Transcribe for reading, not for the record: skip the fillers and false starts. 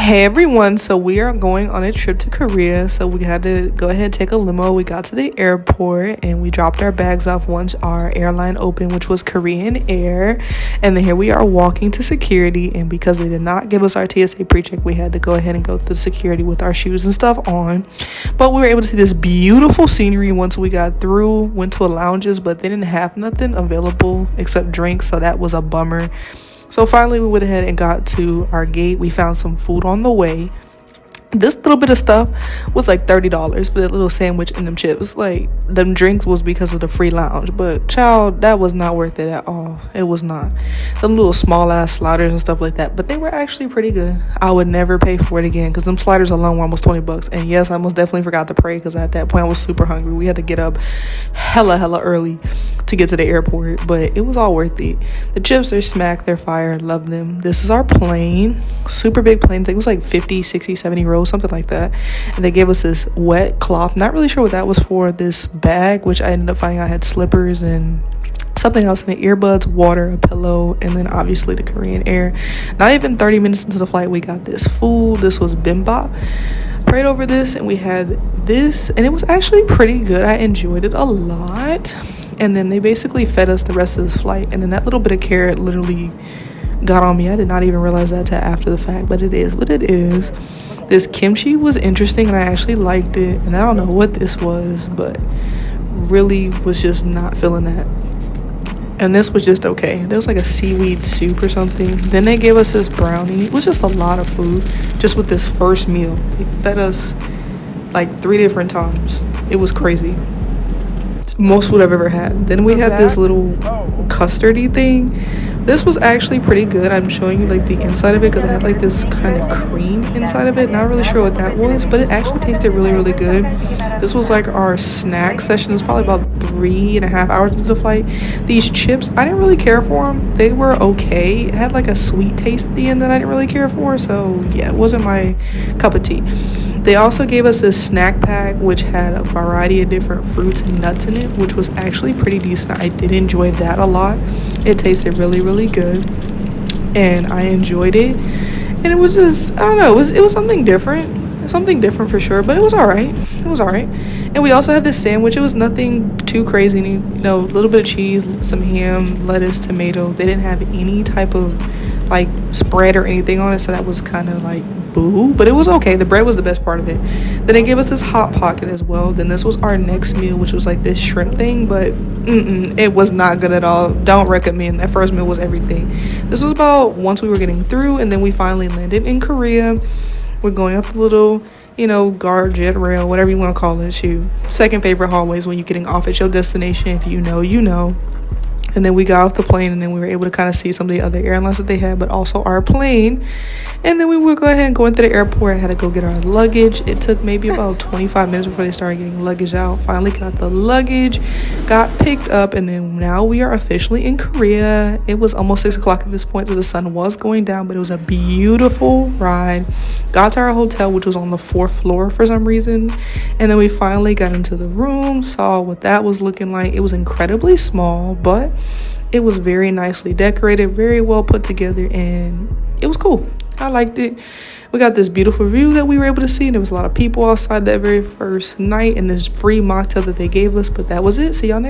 Hey everyone, so we are going on a trip to Korea. So we had to go ahead and take a limo. We got to the airport and we dropped our bags off once our airline opened, which was Korean Air. And then here we are walking to security, and because they did not give us our TSA pre-check, we had to go ahead and go through security with our shoes and stuff on. But we were able to see this beautiful scenery once we got through. Went to a lounges, but they didn't have nothing available except drinks, so that was a bummer. So finally we went ahead and got to our gate. We found some food on the way. This little bit of stuff was like $30 for that little sandwich and them chips. Like, them drinks was because of the free lounge, but child, that was not worth it at all. It was not. Them little small ass sliders and stuff like that, but they were actually pretty good. I would never pay for it again because them sliders alone were almost $20. And yes, I most definitely forgot to pray because at that point I was super hungry. We had to get up hella early to get to the airport, but it was all worth it. The chips are smack, they're fire, love them. This is our plane, super big plane. I think it was like 50, 60, 70 rows, something like that. And they gave us this wet cloth, not really sure what that was for. This bag, which I ended up finding out had slippers and something else in the earbuds, water, a pillow, and then obviously the Korean Air. Not even 30 minutes into the flight, we got this food. This was bimbap. Prayed over this and we had this, and it was actually pretty good. I enjoyed it a lot. And then they basically fed us the rest of this flight, and then that little bit of carrot literally got on me. I did not even realize that till after the fact, but it is what it is. This kimchi was interesting and I actually liked it, and I don't know what this was, but really was just not feeling that. And this was just okay. There was like a seaweed soup or something. Then they gave us this brownie. It was just a lot of food just with this first meal. They fed us like 3 different times. It was crazy. Most food I've ever had. Then we had this little custardy thing. This was actually pretty good. I'm showing you like the inside of it because it had like this kind of cream inside of it. Not really sure what that was, but it actually tasted really good. This was like our snack session. It was probably about 3.5 hours into the flight. These chips, I didn't really care for them. They were okay. It had like a sweet taste at the end that I didn't really care for, so yeah, it wasn't my cup of tea. They also gave us this snack pack which had a variety of different fruits and nuts in it, which was actually pretty decent. I did enjoy that a lot. It tasted really good and I enjoyed it. And it was just, I don't know, it was something different for sure, but it was all right. And we also had this sandwich. It was nothing too crazy, you know, a little bit of cheese, some ham, lettuce, tomato. They didn't have any type of like spread or anything on it, so that was kind of like boo, but it was okay. The bread was the best part of it. Then they gave us this hot pocket as well. Then this was our next meal, which was like this shrimp thing, but it was not good at all. Don't recommend. That first meal was everything. This was about once we were getting through, and then we finally landed in Korea. We're going up the little, you know, guard, jet rail, whatever you want to call it. Second favorite hallways when you're getting off at your destination. If you know, you know. And then we got off the plane, and then we were able to kind of see some of the other airlines that they had, but also our plane. And then we would go ahead and go into the airport. I had to go get our luggage. It took maybe about 25 minutes before they started getting luggage out. Finally got the luggage, got picked up, and then now we are officially in Korea. It was almost 6 o'clock at this point, so the sun was going down, but it was a beautiful ride. Got to our hotel, which was on the 4th floor for some reason. And then we finally got into the room, saw what that was looking like. It was incredibly small, but it was very nicely decorated, very well put together, and it was cool. I liked it. We got this beautiful view that we were able to see, and there was a lot of people outside that very first night, and this free mocktail that they gave us, but that was it. See y'all next